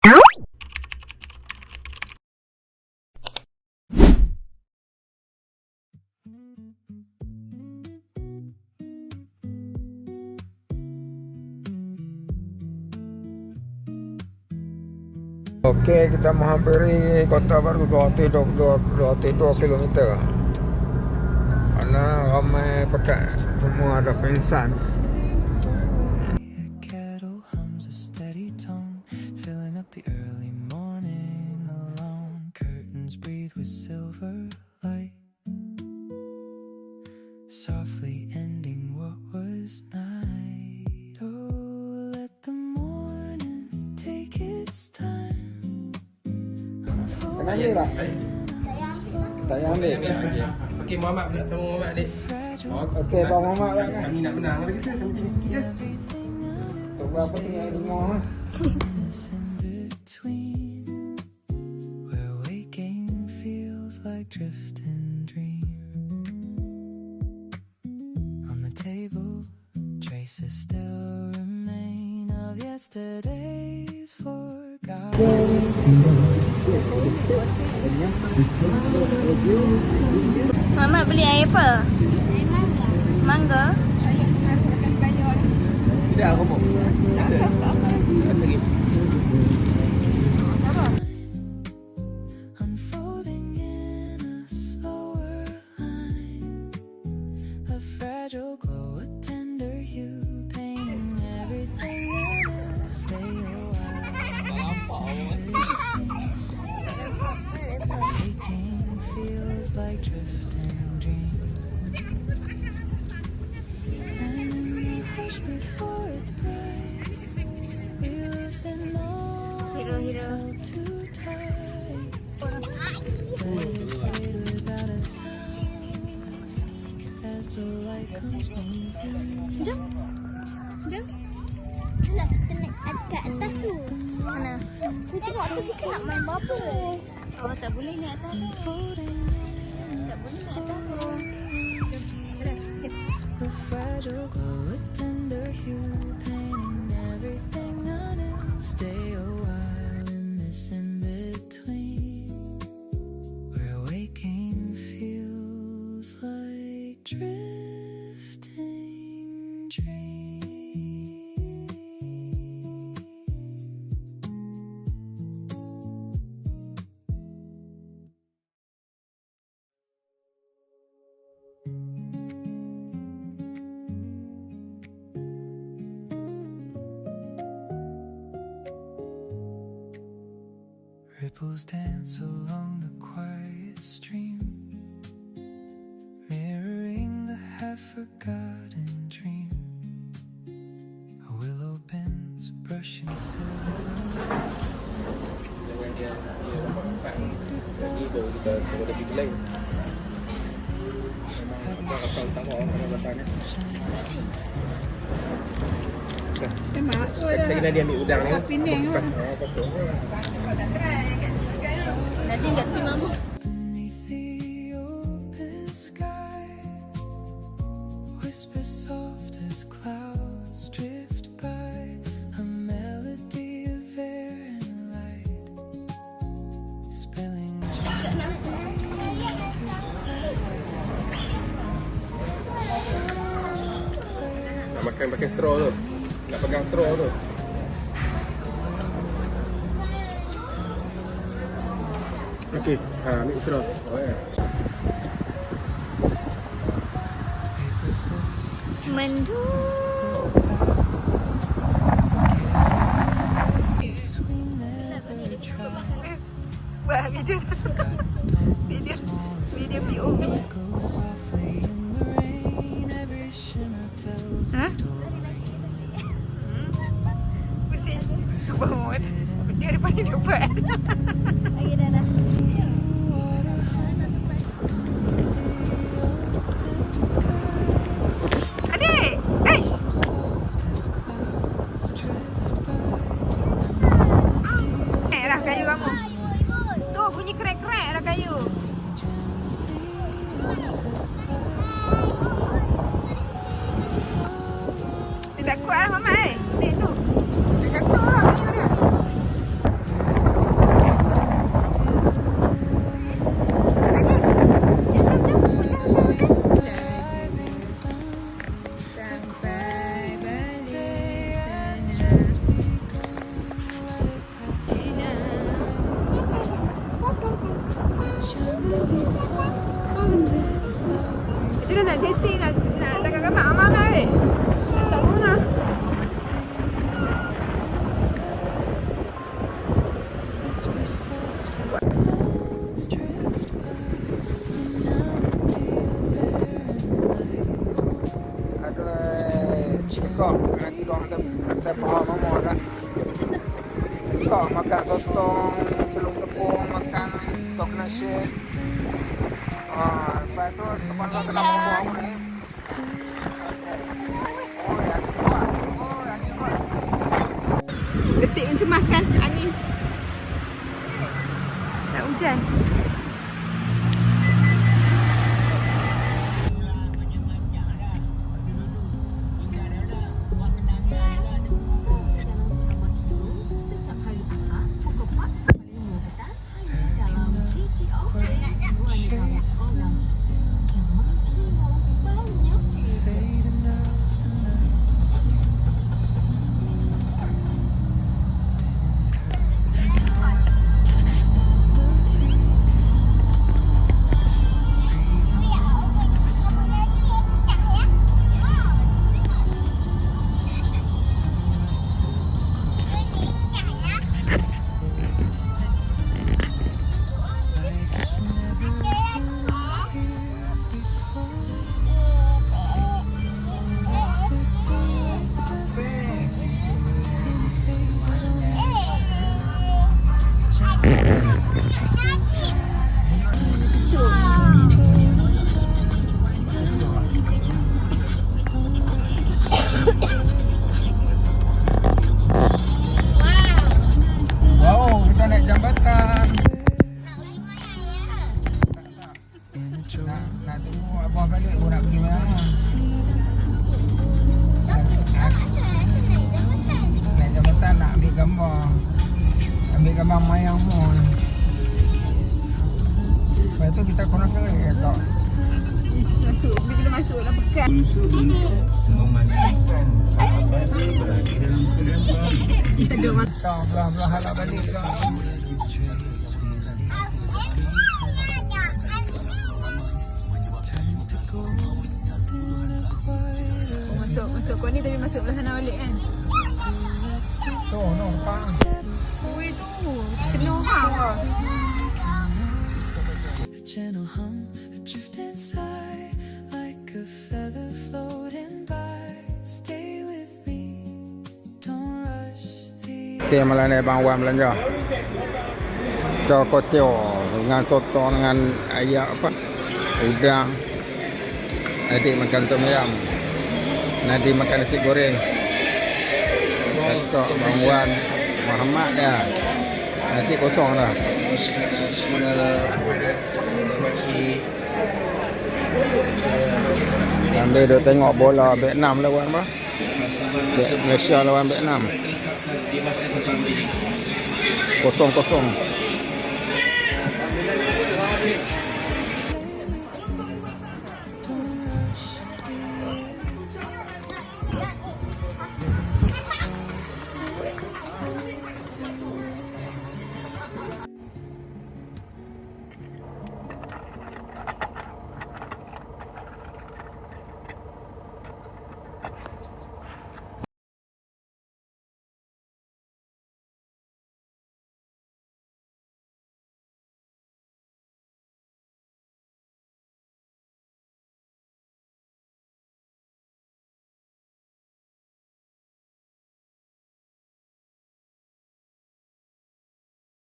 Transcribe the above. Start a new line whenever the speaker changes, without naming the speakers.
Okey, kita menghampiri Kota Baru 202 km. Mana ramai pekat, semua ada pensan.
Kettle hums a steady tone, filling up the early morning alone. Curtains breathe with silver light, softly ending what was night. Oh, let the morning take its time.
Kenapa lah? Tak payah ambil.
Okey, Muhammad nak sama Muhammad adik.
Okey, Pak Muhammad lah kan.
Kami nak menang pada kita, kami tinggal sikit je.
Untuk berapa tinggal 5
Where waking feels like drifting dream. On the table, traces still remain of yesterday's forgotten.
Mamat beli air apa? Mangga.
Tidak, aku mau. Lagi.
Unfolding in a slower line, a fragile glow, a tender hue, painting everything that will stay a while. Waking feels like drifting dream, and in the hush before it's bright, we listen all held too tight. Let it fade without a sound as the light comes moving.
Jom. Nak kita naik kat atas tu. Mana? Kita tengok tu kita nak main bubble. Oh, tak boleh naik atas tu.
Unfolding in
Tak
a
boleh naik atas tu.
a fragile glow, a tender hue, painting everything anew. Stay a while in this in between, where waking feels like drifting dream. Ripples dance along the quiet stream, mirroring the half-forgotten dream. A willow bends, brushing silver, and secrets of
Kita suruh lebih lain. Memang kita rasa utama orang pada belakangnya. Saya kena dia ambil udang ni. Bukan. Betul.
Nadine kat tepi mamu.
beneath the open sky. Whisper soft as clouds drift by, a melody of air and light, spilling gently to sight.
Nak makan pakai straw tu. Nak pegang straw tu. Okey, ambil straw. Oh ya.
Mendu. Buat video video POV.
Go softly in the rain, every shimmer tells a story.
Pusing. Bangun. Dia daripada dia buat. Lagi dah. Adik! Eh! Dah kayu kamu. Tu bunyi krek-krek dah kayu. Dia tak kuat lah Mama eh. Ni tu. Dia jatuh lah kayu dia.
nak setting nak dekat kamar Amang lah nak tak rumah.
Whisper soft as clouds drift by.
Ada sekok nanti orang ada faham mama kan. Sekok makan sotong, celup tepung, makan stok nasi. Lepas tu tempat tu kena mama ni. Oh, ya semua. Oh, ya semua.
Detik mencemaskan angin. Nak hujan.
Wow, kita naik jambatan. Nak tunggu abang balik baru nak pergi mana. Naik jambatan nak ambil gambar. Ambil gambar mayang mall. Lepas tu kita korang kerja tak?
Masuk, bila masuk lah pekat. Kita duduk makan.
Kau belah-belah halak balik kau.
Masuk kau ni tapi masuk belah sana balik kan.
Tu, no, depan.
Ui tu, penuh hang lah.
Gentle hum adrift inside like a feather floating by. Stay with me, don't rush the
Okey, malam ni Abang Wan belanja. Cokotiao dengan soto dengan ayam apa? Udang. Adik makan tom yam. Nadi makan nasi goreng. Datuk Abang Wan Muhammad ya. Nasi kosong dah. Sambil dia tengok bola Vietnam lawan apa? Malaysia lawan Vietnam. 0-0.